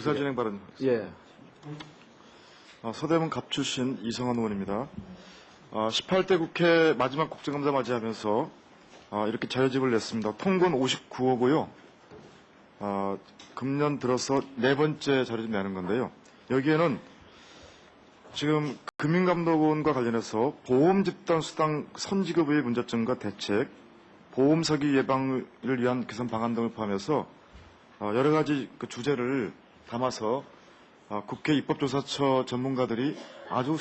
의사진행 발언. 예. 서대문 갑 출신 이성환 의원입니다. 18대 국회 마지막 국정감사 맞이하면서 이렇게 자료집을 냈습니다. 통건 59호고요. 금년 들어서 네 번째 자료집 내는 건데요. 여기에는 지금 금융감독원과 관련해서 보험집단수당 선지급의 문제점과 대책, 보험사기 예방을 위한 개선 방안 등을 포함해서 여러 가지 그 주제를 담아서 국회 입법조사처 전문가들이 아주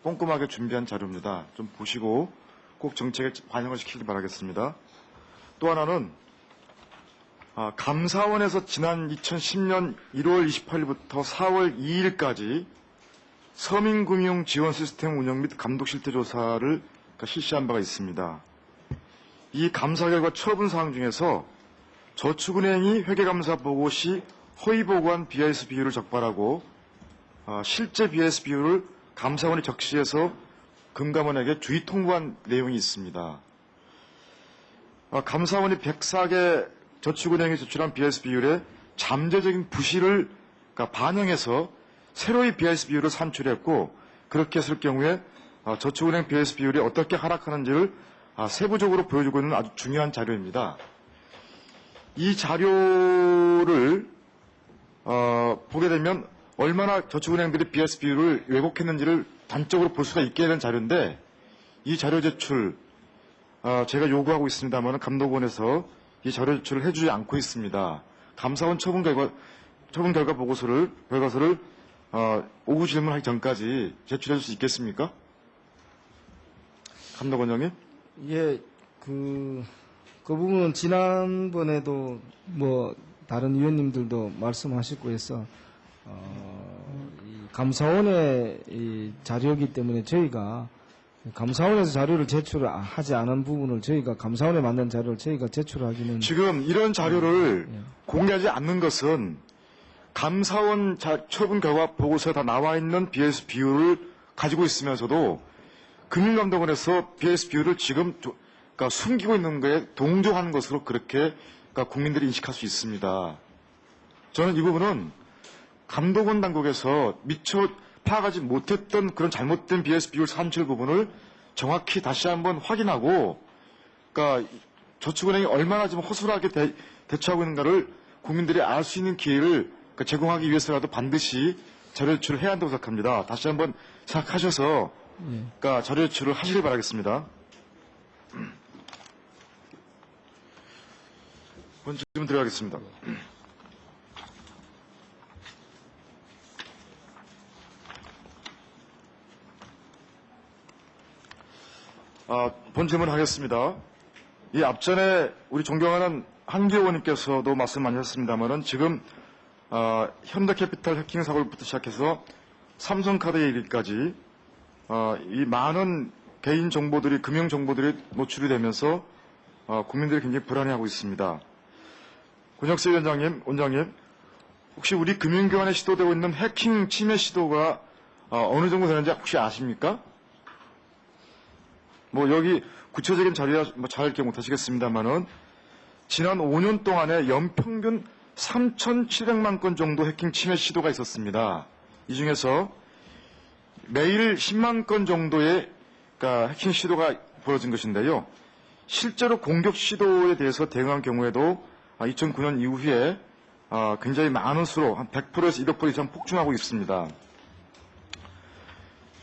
꼼꼼하게 준비한 자료입니다. 좀 보시고 꼭 정책에 반영을 시키기 바라겠습니다. 또 하나는 감사원에서 지난 2010년 1월 28일부터 4월 2일까지 서민금융 지원 시스템 운영 및 감독 실태 조사를 실시한 바가 있습니다. 이 감사 결과 처분 사항 중에서 저축은행이 회계감사 보고 시 허위 보고한 BIS 비율을 적발하고 실제 BIS 비율을 감사원이 적시해서 금감원에게 주의 통보한 내용이 있습니다. 감사원이 104개 저축은행이 제출한 BIS 비율에 잠재적인 부실을 반영해서 새로이 BIS 비율을 산출했고, 그렇게 했을 경우에 저축은행 BIS 비율이 어떻게 하락하는지를 세부적으로 보여주고 있는 아주 중요한 자료입니다. 이 자료를 보게 되면 얼마나 저축은행들이 BIS 비율을 왜곡했는지를 단적으로 볼 수가 있게 되는 자료인데, 이 자료 제출 제가 요구하고 있습니다만 감독원에서 이 자료 제출을 해주지 않고 있습니다. 감사원 처분 결과 보고서를 오후 질문하기 전까지 제출해 줄 수 있겠습니까? 감독원장님? 예, 그 부분은 지난번에도 다른 위원님들도 말씀하셨고 해서, 이 감사원의 이 자료이기 때문에 저희가 감사원에서 자료를 제출하지 않은 부분을 저희가 감사원에 만든 자료를 저희가 제출하기는 지금 이런 자료를 공개하지 않는 것은 감사원 처분 결과 보고서에 다 나와 있는 BIS 비율을 가지고 있으면서도 금융감독원에서 BIS 비율을 지금 숨기고 있는 거에 동조하는 것으로 그렇게 국민들이 인식할 수 있습니다. 저는 이 부분은 감독원 당국에서 미처 파악하지 못했던 그런 잘못된 BIS 비율 산출 부분을 정확히 다시 한번 확인하고, 저축은행이 얼마나 지금 허술하게 대처하고 있는가를 국민들이 알 수 있는 기회를 제공하기 위해서라도 반드시 자료 제출을 해야 한다고 생각합니다. 다시 한번 생각하셔서 자료 제출을 하시길 바라겠습니다. 본질 질문 들어가겠습니다. 본 질문 하겠습니다. 이 앞전에 우리 존경하는 한기 의원님께서도 말씀 많이 하셨습니다만은 지금 현대캐피탈 해킹 사고부터 시작해서 삼성카드에 이르기까지 이 많은 개인 정보들이, 금융 정보들이 노출이 되면서 국민들이 굉장히 불안해하고 있습니다. 권혁세 원장님, 혹시 우리 금융기관에 시도되고 있는 해킹 침해 시도가 어느 정도 되는지 혹시 아십니까? 여기 구체적인 자료야 잘 이렇게 못하시겠습니다만은 지난 5년 동안에 연평균 3,700만 건 정도 해킹 침해 시도가 있었습니다. 이 중에서 매일 10만 건 정도의 해킹 시도가 벌어진 것인데요. 실제로 공격 시도에 대해서 대응한 경우에도 2009년 이후에 굉장히 많은 수로 한 100%에서 200% 이상 폭증하고 있습니다.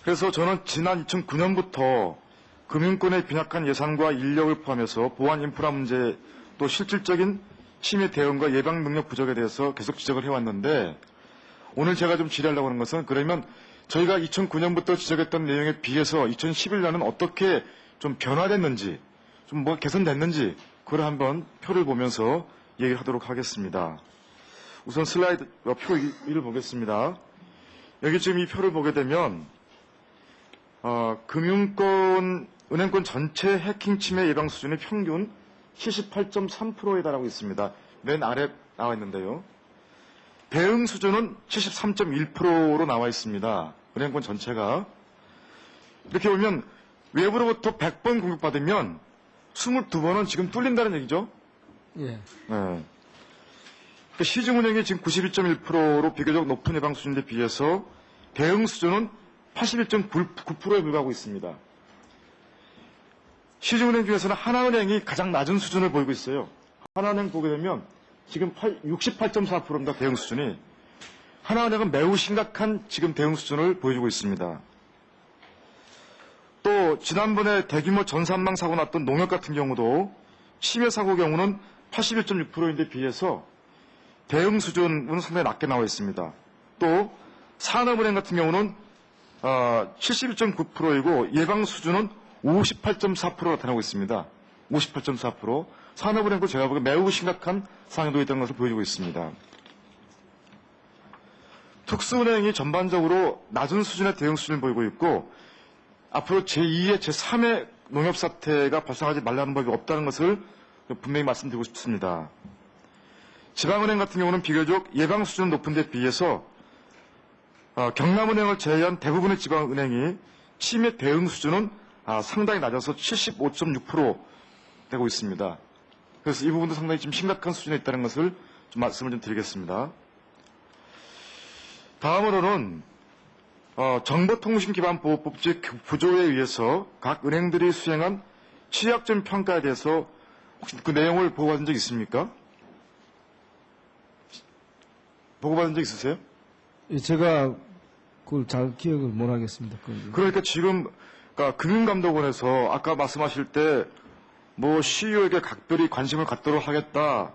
그래서 저는 지난 2009년부터 금융권의 빈약한 예산과 인력을 포함해서 보안 인프라 문제, 또 실질적인 침해 대응과 예방 능력 부족에 대해서 계속 지적을 해왔는데, 오늘 제가 좀 질의하려고 하는 것은, 그러면 저희가 2009년부터 지적했던 내용에 비해서 2011년은 어떻게 좀 변화됐는지, 좀 개선됐는지, 그걸 한번 표를 보면서 얘기를 하도록 하겠습니다. 우선 슬라이드 표 1을 보겠습니다. 여기 지금 이 표를 보게 되면 은행권 전체 해킹 침해 예방 수준의 평균 78.3%에 달하고 있습니다. 맨 아래 나와 있는데요. 대응 수준은 73.1%로 나와 있습니다. 은행권 전체가. 이렇게 보면 외부로부터 100번 공격받으면 22번은 지금 뚫린다는 얘기죠. 예. 네. 시중은행이 지금 92.1%로 비교적 높은 예방 수준에 비해서 대응 수준은 81.9%에 불과하고 있습니다. 시중은행 중에서는 하나은행이 가장 낮은 수준을 보이고 있어요. 하나은행 보게 되면 지금 68.4%입니다. 대응 수준이. 하나은행은 매우 심각한 지금 대응 수준을 보여주고 있습니다. 또 지난번에 대규모 전산망 사고 났던 농협 같은 경우도 치매 사고 경우는 81.6%인데 비해서 대응 수준은 상당히 낮게 나와 있습니다. 또 산업은행 같은 경우는 71.9%이고 예방 수준은 58.4%가 나타나고 있습니다. 58.4%. 산업은행도 제가 보기에 매우 심각한 상황에 있다는 것을 보여주고 있습니다. 특수은행이 전반적으로 낮은 수준의 대응 수준을 보이고 있고 앞으로 제2의 제3의 농협 사태가 발생하지 말라는 법이 없다는 것을 분명히 말씀드리고 싶습니다. 지방은행 같은 경우는 비교적 예방 수준은 높은 데 비해서 경남은행을 제외한 대부분의 지방은행이 치매 대응 수준은 상당히 낮아서 75.6% 되고 있습니다. 그래서 이 부분도 상당히 좀 심각한 수준에 있다는 것을 좀 말씀을 좀 드리겠습니다. 다음으로는 정보통신기반보호법 부조에 의해서 각 은행들이 수행한 취약점 평가에 대해서 혹시 그 내용을 보고받은 적 있습니까? 보고받은 적 있으세요? 예, 제가 그걸 잘 기억을 못 하겠습니다. 그러니까 지금 금융감독원에서 아까 말씀하실 때 뭐 CEO에게 각별히 관심을 갖도록 하겠다,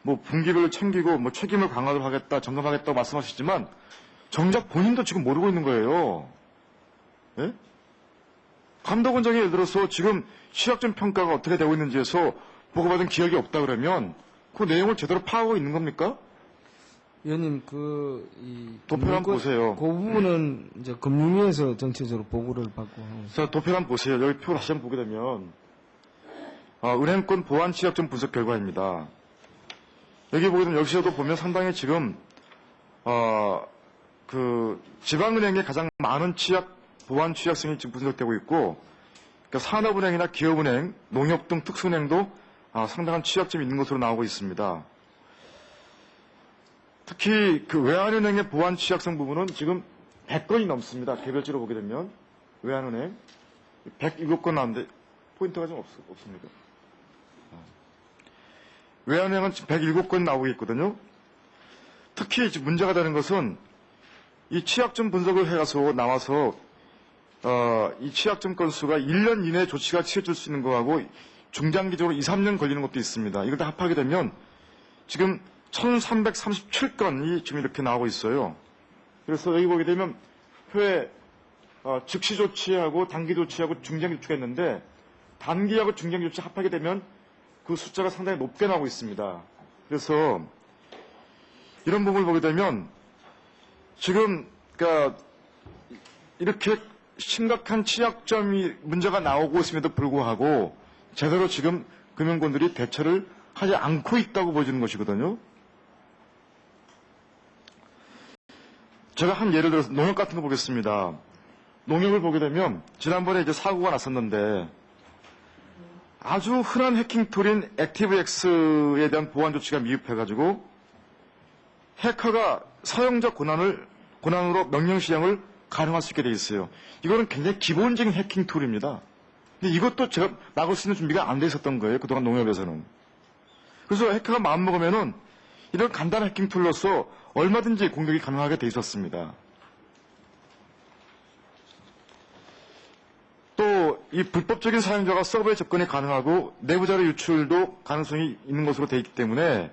뭐 분기별로 챙기고 뭐 책임을 강화하도록 하겠다, 점검하겠다고 말씀하시지만 정작 본인도 지금 모르고 있는 거예요. 예? 감독원장이 예를 들어서 지금 취약점 평가가 어떻게 되고 있는지에서 보고받은 기억이 없다 그러면 그 내용을 제대로 파악하고 있는 겁니까? 위원님, 도표 한번 보세요. 그 부분은 이제 금융위에서 전체적으로 보고를 받고. 자, 도표 한번 보세요. 여기 표 다시 한번 보게 되면 은행권 보안 취약점 분석 결과입니다. 여기 보게 되면 여기서도 보면 상당히 지금 지방은행에 가장 많은 보안 취약성이 지금 분석되고 있고, 그러니까 산업은행이나 기업은행, 농협 등 특수은행도 상당한 취약점이 있는 것으로 나오고 있습니다. 특히 그 외환은행의 보안 취약성 부분은 지금 100건이 넘습니다. 개별적으로 보게 되면 외환은행 107건 나왔는데 포인트가 좀 없습니다. 외환은행은 지금 107건 나오고 있거든요. 특히 지금 문제가 되는 것은 이 취약점 분석을 해가서 나와서 이 취약점 건수가 1년 이내에 조치가 취해질 수 있는 거하고 중장기적으로 2, 3년 걸리는 것도 있습니다. 이걸 다 합하게 되면 지금 1337건이 지금 이렇게 나오고 있어요. 그래서 여기 보게 되면 표에 즉시 조치하고 단기 조치하고 중장기 조치가 있는데 단기하고 중장기 조치 합하게 되면 그 숫자가 상당히 높게 나오고 있습니다. 그래서 이런 부분을 보게 되면 지금 이렇게 심각한 취약점이 문제가 나오고 있음에도 불구하고 제대로 지금 금융권들이 대처를 하지 않고 있다고 보여지는 것이거든요. 제가 한 예를 들어서 농협 같은 거 보겠습니다. 농협을 보게 되면 지난번에 이제 사고가 났었는데 아주 흔한 해킹 툴인 액티브엑스에 대한 보안 조치가 미흡해가지고 해커가 사용자 권한으로 명령 실행을 가능할 수 있게 돼 있어요. 이거는 굉장히 기본적인 해킹 툴입니다. 근데 이것도 제가 막을 수 있는 준비가 안 돼 있었던 거예요. 그동안 농협에서는. 그래서 해커가 마음먹으면은 이런 간단한 해킹 툴로서 얼마든지 공격이 가능하게 돼 있었습니다. 또 이 불법적인 사용자가 서버에 접근이 가능하고 내부 자료 유출도 가능성이 있는 것으로 되어 있기 때문에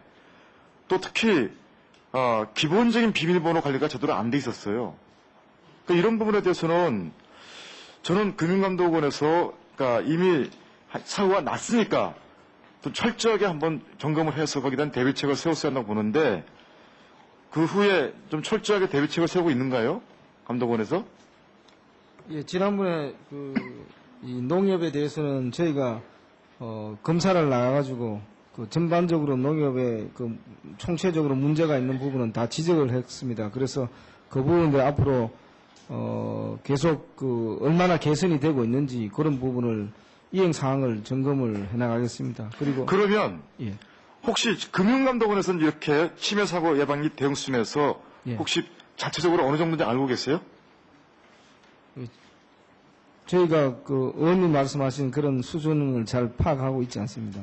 또 특히 기본적인 비밀번호 관리가 제대로 안 돼 있었어요. 그러니까 이런 부분에 대해서는 저는 금융감독원에서 이미 사고가 났으니까 좀 철저하게 한번 점검을 해서 거기에 대한 대비책을 세웠어야 한다고 보는데 그 후에 좀 철저하게 대비책을 세우고 있는가요? 감독원에서? 예, 지난번에 이 농협에 대해서는 저희가 검사를 나가가지고 전반적으로 농협에 총체적으로 문제가 있는 부분은 다 지적을 했습니다. 그래서 그 부분들 앞으로 계속 얼마나 개선이 되고 있는지 그런 부분을 이행 사항을 점검을 해나가겠습니다. 그리고 그러면 예. 혹시 금융감독원에서는 이렇게 침해 사고 예방 및 대응 수준에서 예. 혹시 자체적으로 어느 정도인지 알고 계세요? 저희가 그 의원님 말씀하신 그런 수준을 잘 파악하고 있지 않습니다.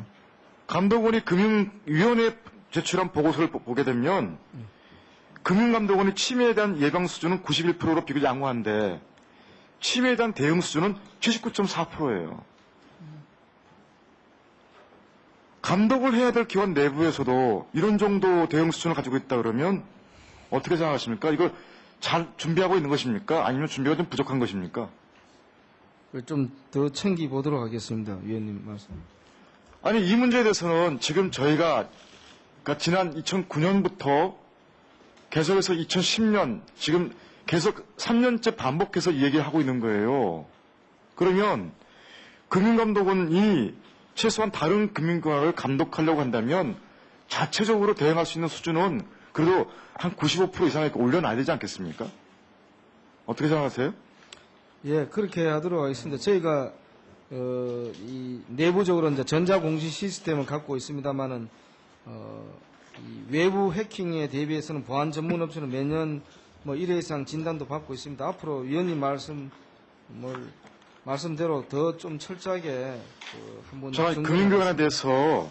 감독원이 금융위원회에 제출한 보고서를 보게 되면 금융감독원이 침해에 대한 예방 수준은 91%로 비교적 양호한데 침해에 대한 대응 수준은 79.4%예요. 감독을 해야 될 기관 내부에서도 이런 정도 대응 수준을 가지고 있다 그러면 어떻게 생각하십니까? 이걸 잘 준비하고 있는 것입니까? 아니면 준비가 좀 부족한 것입니까? 좀 더 챙겨보도록 하겠습니다. 위원님 말씀. 아니, 이 문제에 대해서는 지금 저희가 그러니까 지난 2009년부터 계속해서 2010년 지금 계속 3년째 반복해서 이 얘기를 하고 있는 거예요. 그러면 금융감독원이 최소한 다른 금융기관을 감독하려고 한다면 자체적으로 대응할 수 있는 수준은 그래도 한 95% 이상에 올려놔야 되지 않겠습니까? 어떻게 생각하세요? 예, 그렇게 하도록 하겠습니다. 저희가 이 내부적으로 이제 전자공시 시스템을 갖고 있습니다만은 이 외부 해킹에 대비해서는 보안 전문 업체는 매년 뭐 1회 이상 진단도 받고 있습니다. 앞으로 위원님 말씀대로 더 좀 철저하게 한번 제가 점검을 금융기관에 하겠습니다. 대해서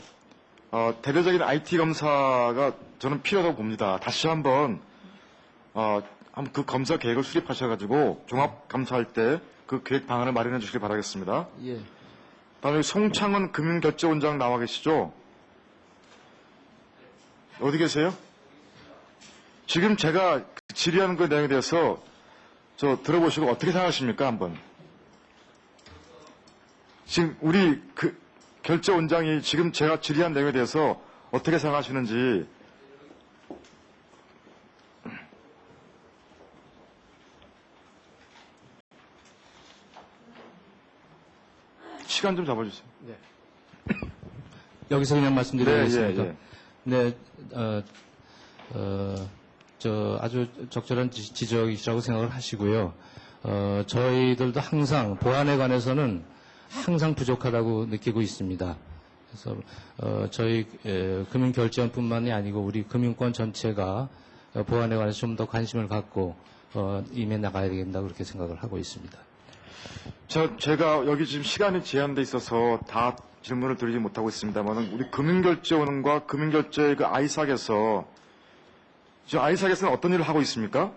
대대적인 IT 검사가 저는 필요하다고 봅니다. 다시 한번 그 검사 계획을 수립하셔가지고 종합 감사할 때 그 계획 방안을 마련해 주시길 바라겠습니다. 예. 다음에 송창은 금융결제원장 나와 계시죠? 어디 계세요? 지금 제가 질의하는 그 내용에 대해서 들어보시고 어떻게 생각하십니까? 한번. 지금 우리 그 결제원장이 지금 제가 질의한 내용에 대해서 어떻게 생각하시는지. 시간 좀 잡아주세요. 여기서 그냥 말씀드리겠습니다. 예. 네, 아주 적절한 지적이시라고 생각을 하시고요. 저희들도 항상 보안에 관해서는 항상 부족하다고 느끼고 있습니다. 그래서 저희 금융결제원뿐만이 아니고 우리 금융권 전체가 보안에 관해서 좀 더 관심을 갖고 임해 나가야 되겠다 그렇게 생각을 하고 있습니다. 제가 여기 지금 시간이 제한돼 있어서 다 질문을 드리지 못하고 있습니다만 우리 금융결제원과 금융결제 그 아이삭에서 지금 아이삭에서는 어떤 일을 하고 있습니까?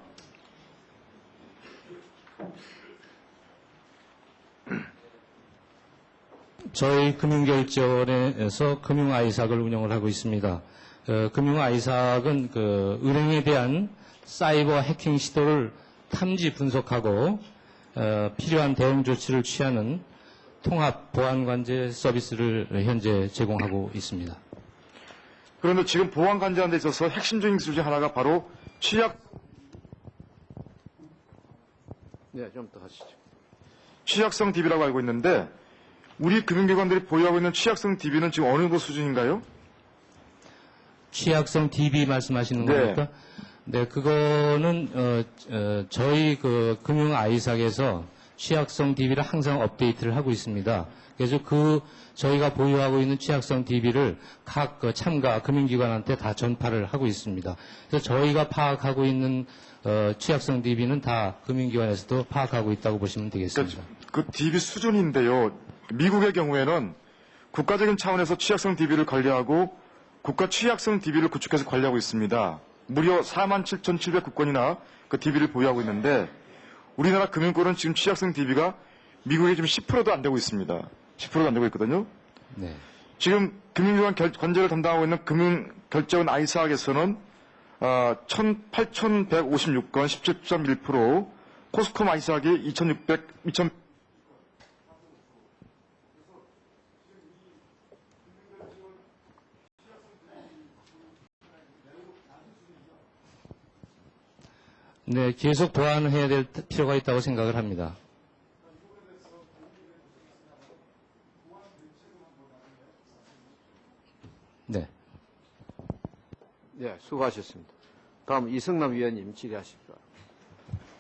저희 금융결제원에서 금융아이삭을 운영을 하고 있습니다. 금융아이삭은 은행에 대한 사이버 해킹 시도를 탐지 분석하고 필요한 대응 조치를 취하는 통합 보안관제 서비스를 현재 제공하고 있습니다. 그런데 지금 보안관제하는 데 있어서 핵심적인 기술 중 하나가 바로 네, 좀 더 하시죠. 취약성 DB라고 알고 있는데 우리 금융기관들이 보유하고 있는 취약성 DB는 지금 어느 정도 수준인가요? 취약성 DB 말씀하시는 네. 겁니까? 네, 그거는 저희 금융 아이삭에서 취약성 DB를 항상 업데이트를 하고 있습니다. 그래서 저희가 보유하고 있는 취약성 DB를 각 참가 금융기관한테 다 전파를 하고 있습니다. 그래서 저희가 파악하고 있는 취약성 DB는 다 금융기관에서도 파악하고 있다고 보시면 되겠습니다. 그 DB 수준인데요. 미국의 경우에는 국가적인 차원에서 취약성 DB를 관리하고 국가 취약성 DB를 구축해서 관리하고 있습니다. 무려 47,700국건이나 그 DB를 보유하고 있는데 우리나라 금융권은 지금 취약성 DB가 미국에 지금 10%도 안 되고 있습니다. 10%도 안 되고 있거든요. 네. 지금 금융기관 관제를 담당하고 있는 금융결제원 아이삭에서는 8,156건 17.1%, 코스콤 아이삭이 2,600, 네, 계속 보완해야 될 필요가 있다고 생각을 합니다. 네. 네, 수고하셨습니다. 다음 이승남 위원님 질의하십시오.